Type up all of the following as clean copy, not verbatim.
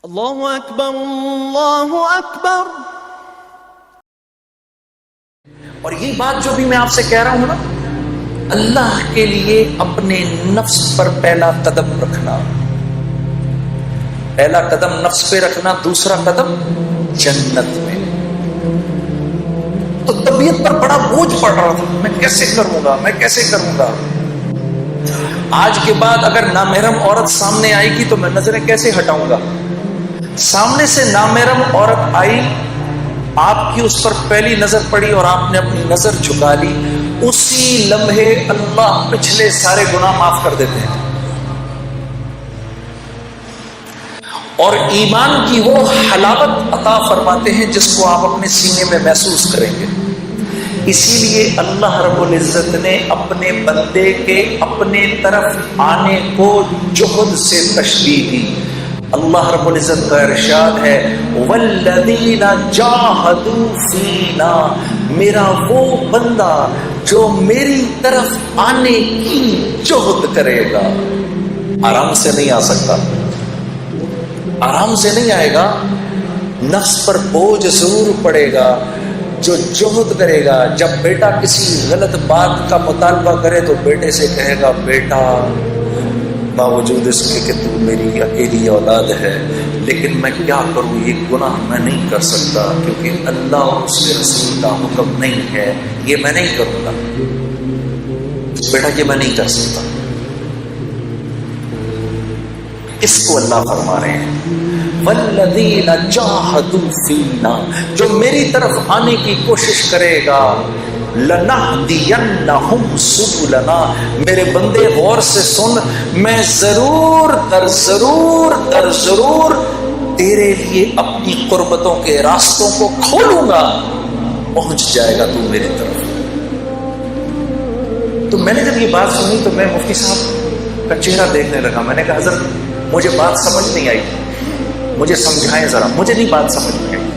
اللہ اکبر اللہ اکبر۔ اور یہ بات جو بھی میں آپ سے کہہ رہا ہوں نا، اللہ کے لیے اپنے نفس پر پہلا قدم رکھنا، پہلا قدم نفس پہ رکھنا، دوسرا قدم جنت میں۔ تو طبیعت پر بڑا بوجھ پڑ رہا تھا، میں کیسے کروں گا، میں کیسے کروں گا۔ آج کے بعد اگر نامحرم عورت سامنے آئے گی تو میں نظریں کیسے ہٹاؤں گا۔ سامنے سے نامحرم عورت آئی، آپ کی اس پر پہلی نظر پڑی اور آپ نے اپنی نظر جھکا لی، اسی لمحے اللہ پچھلے سارے گناہ معاف کر دیتے ہیں۔ اور ایمان کی وہ حلاوت عطا فرماتے ہیں جس کو آپ اپنے سینے میں محسوس کریں گے۔ اسی لیے اللہ رب العزت نے اپنے بندے کے اپنے طرف آنے کو جہد سے تشبیہ دی۔ اللہ رب العزت کا ارشاد ہے والذین جاہدوا فینا، میرا وہ بندہ جو میری طرف آنے کی جہد کرے گا۔ آرام سے نہیں آ سکتا، آرام سے نہیں آئے گا، نفس پر بوجھ ضرور پڑے گا۔ جو جہد کرے گا، جب بیٹا کسی غلط بات کا مطالبہ کرے تو بیٹے سے کہے گا بیٹا باوجود اس کے کہ تو میری اکیلی اولاد ہے، لیکن میں کیا کروں، یہ گناہ میں نہیں کر سکتا کیونکہ اللہ اور اس کے رسول کا حکم نہیں ہے، یہ میں نہیں کروں گا بیٹا، یہ میں نہیں کر سکتا۔ اس کو اللہ فرما رہے ہیں والذین جاہدوا فینا، جو میری طرف آنے کی کوشش کرے گا، لنہدینہم سبلنا، میرے بندے غور سے سن، میں ضرور در ضرور تیرے لیے اپنی قربتوں کے راستوں کو کھولوں گا، پہنچ جائے گا تو میری طرف۔ تو میں نے جب یہ بات سنی تو میں مفتی صاحب کا چہرہ دیکھنے لگا، میں نے کہا حضرت مجھے بات سمجھ نہیں آئی، مجھے سمجھائیں ذرا، مجھے نہیں بات سمجھ میں آئی۔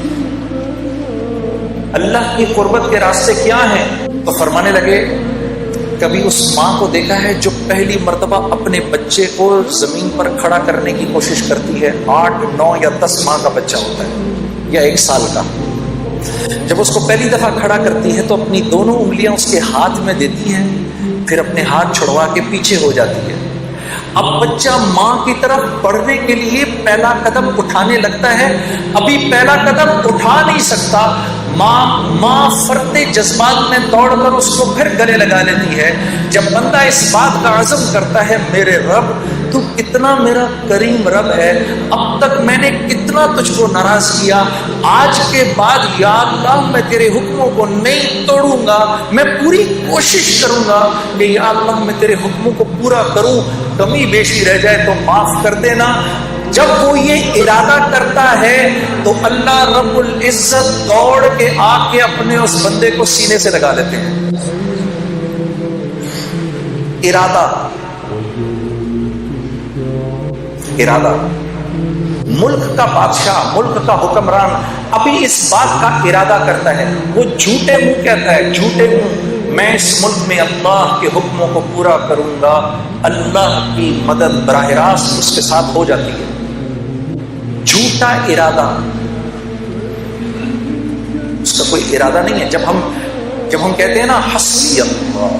اللہ کی قربت کے راستے کیا ہیں؟ تو فرمانے لگے کبھی اس ماں کو دیکھا ہے جو پہلی مرتبہ اپنے بچے کو زمین پر کھڑا کرنے کی کوشش کرتی ہے، 8، 9 یا 10 ماہ کا بچہ ہوتا ہے یا 1 سال کا، جب اس کو پہلی دفعہ کھڑا کرتی ہے تو اپنی دونوں انگلیاں اس کے ہاتھ میں دیتی ہے، پھر اپنے ہاتھ چھڑوا کے پیچھے ہو جاتی ہے۔ اب بچہ ماں کی طرف بڑھنے کے لیے پہلا قدم اٹھانے لگتا ہے، ابھی پہلا قدم اٹھا نہیں سکتا، ماں فرط جذبات میں دوڑ کر اس کو پھر گلے لگا لیتی ہے۔ جب بندہ اس بات کا عزم کرتا ہے میرے رب تو کتنا میرا کریم رب ہے، اب تک میں نے کتنا تجھ کو ناراض کیا، آج کے بعد یا اللہ میں تیرے حکموں کو نہیں توڑوں گا، میں پوری کوشش کروں گا کہ یا اللہ میں تیرے حکموں کو پورا کروں، کمی بیشی رہ جائے تو معاف کر دینا۔ جب وہ یہ ارادہ کرتا ہے تو اللہ رب العزت دوڑ کے آ کے اپنے اس بندے کو سینے سے لگا لیتے ہیں۔ ارادہ ملک کا بادشاہ، ملک کا حکمران ابھی اس بات کا ارادہ کرتا ہے، وہ جھوٹے منہ کہتا ہے، جھوٹے منہ میں اس ملک میں اللہ کے حکموں کو پورا کروں گا، اللہ کی مدد براہ راست اس کے ساتھ ہو جاتی ہے۔ جھوٹا ارادہ، اس کا کوئی ارادہ نہیں ہے۔ جب ہم کہتے ہیں نا حسبی اللہ،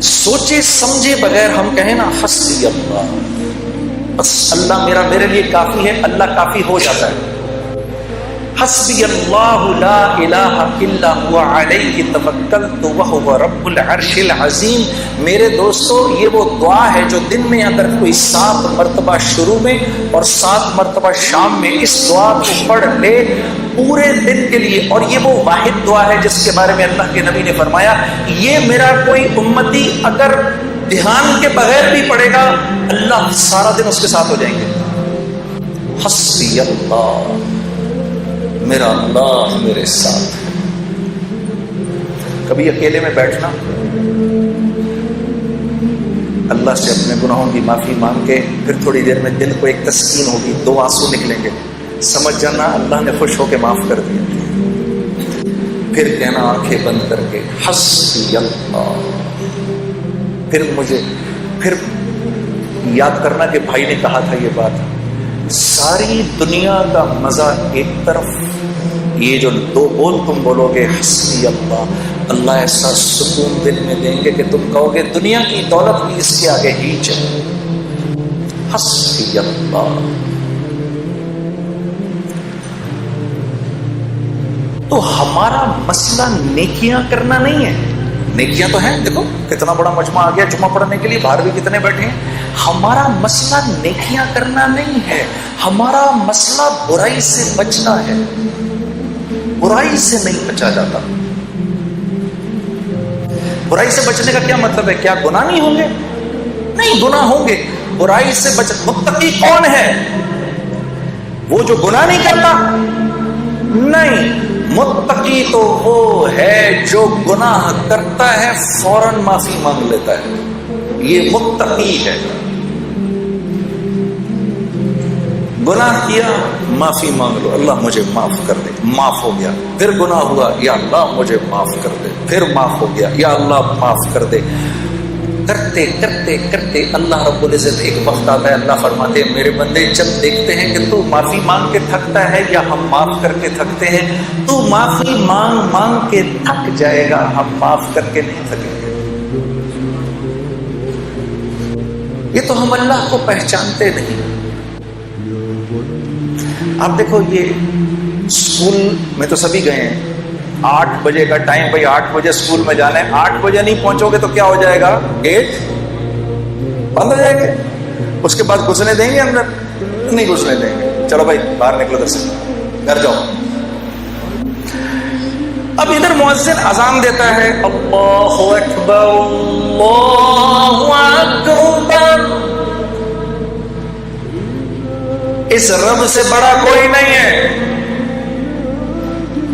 سوچے سمجھے بغیر ہم کہیں نا حسبی اللہ، بس اللہ میرے لیے کافی ہے، اللہ کافی ہو جاتا ہے۔ حسبی اللہ لا الہ الا هو علیہ توکلت وہو رب العرش العظیم۔ میرے دوستو یہ وہ دعا ہے جو دن میں اگر کوئی 7 مرتبہ شروع میں اور 7 مرتبہ شام میں اس دعا کو پڑھ لے پورے دن کے لیے، اور یہ وہ واحد دعا ہے جس کے بارے میں اللہ کے نبی نے فرمایا یہ میرا کوئی امتی اگر دھیان کے بغیر بھی پڑھے گا اللہ سارا دن اس کے ساتھ ہو جائیں گے۔ حسبی اللہ، میرا اللہ میرے ساتھ ہے۔ کبھی اکیلے میں بیٹھنا، اللہ سے اپنے گناہوں کی معافی مانگ کے پھر تھوڑی دیر میں دل کو ایک تسکین ہوگی، 2 آنسو نکلیں گے، سمجھ جانا اللہ نے خوش ہو کے معاف کر دیا۔ پھر کہنا آنکھیں بند کر کے حسبی اللہ، پھر یاد کرنا کہ بھائی نے کہا تھا یہ بات، ساری دنیا کا مزہ ایک طرف، یہ جو دو بول تم بولو گے حسبی اللہ، اللہ ایسا سکون دل میں دیں گے کہ تم کہو گے دنیا کی دولت بھی اس کے آگے ہیچ ہے. حسبی اللہ. تو ہمارا مسئلہ نیکیاں کرنا نہیں ہے. نیکیاں تو ہیں، دیکھو کتنا بڑا مجمع آ گیا جمعہ پڑھنے کے لیے، باہر بھی کتنے بیٹھے ہیں. ہمارا مسئلہ نیکیاں کرنا نہیں ہے، ہمارا مسئلہ برائی سے بچنا ہے. برائی سے نہیں بچا جاتا. برائی سے بچنے کا کیا مطلب ہے؟ کیا گناہ نہیں ہوں گے؟ نہیں، گناہ ہوں گے. برائی سے بچ. متقی کون ہے؟ وہ جو گناہ نہیں کرتا؟ نہیں، متقی تو وہ ہے جو گناہ کرتا ہے فوراً معافی مانگ لیتا ہے. یہ متقی ہے. گناہ کیا معافی مانگ لو، اللہ مجھے معاف کر دے، معاف ہو گیا. پھر گناہ ہوا، یا اللہ مجھے معاف کر دے، پھر معاف ہو گیا، یا اللہ معاف کر دے. کرتے کرتے کرتے اللہ رب العزت ایک وقت آتا ہے، اللہ فرماتے ہیں میرے بندے جب دیکھتے ہیں کہ تو معافی مانگ کے تھکتا ہے یا ہم معاف کر کے تھکتے ہیں، تو معافی مانگ مانگ کے تھک جائے گا، ہم معاف کر کے نہیں تھکیں گے. یہ تو ہم اللہ کو پہچانتے نہیں. آپ دیکھو یہ اسکول میں تو سبھی گئے ہیں، 8 بجے کا ٹائم، بھائی 8 بجے اسکول میں جانا ہے. 8 بجے نہیں پہنچو گے تو کیا ہو جائے گا؟ گیٹ بند ہو جائیں گے. اس کے بعد گھسنے دیں گے اندر؟ نہیں گھسنے دیں گے. چلو بھائی باہر نکلو، در سے گھر جاؤ. اب ادھر مؤذن اذان دیتا ہے، اللہ اکبر اللہ اکبر. اس رب سے بڑا کوئی نہیں ہے،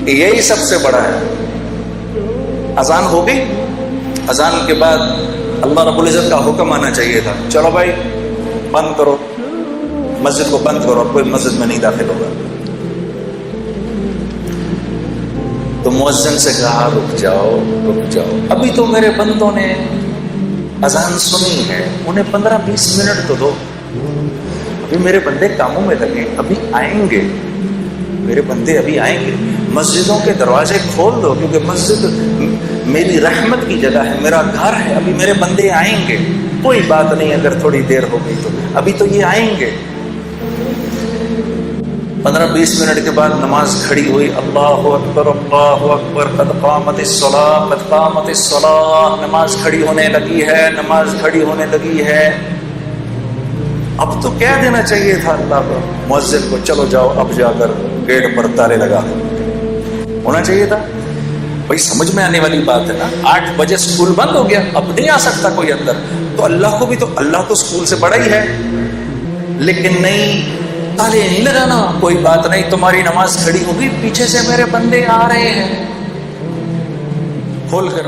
یہی سب سے بڑا ہے. اذان ہو گئی، اذان کے بعد اللہ رب العزت کا حکم آنا چاہیے تھا، چلو بھائی بند کرو، مسجد کو بند کرو، اب کوئی مسجد میں نہیں داخل ہوگا. تو مؤذن سے کہا رک جاؤ رک جاؤ، ابھی تو میرے بندوں نے اذان سنی ہے، انہیں 15-20 منٹ تو دو. ابھی میرے بندے کاموں میں لگے، ابھی آئیں گے میرے بندے، ابھی آئیں گے. مسجدوں کے دروازے کھول دو، کیونکہ مسجد میری رحمت کی جگہ ہے، میرا گھر ہے. ابھی میرے بندے آئیں گے، کوئی بات نہیں اگر تھوڑی دیر ہو گئی تو، ابھی تو یہ آئیں گے. 15-20 منٹ کے بعد نماز کھڑی ہوئی، اللہ اکبر اللہ اکبر، قد قامت الصلاۃ قد قامت الصلاۃ. نماز کھڑی ہونے لگی ہے، نماز کھڑی ہونے لگی ہے. اب تو کہہ دینا چاہیے تھا اللہ کو، مؤذن کو، چلو جاؤ اب جا کر گیٹ پر تالے لگا دو. ہونا چاہیے تھا. بھائی سمجھ میں آنے والی بات ہے نا. 8 بجے اسکول بند ہو گیا، اب نہیں آ سکتا کوئی اندر، تو اللہ کو بھی تو، اللہ تو اسکول سے بڑا ہی ہے. لیکن نہیں، تالے نہیں لگانا، کوئی بات نہیں، تمہاری نماز کھڑی ہوگی، پیچھے سے میرے بندے آ رہے ہیں، کھول کر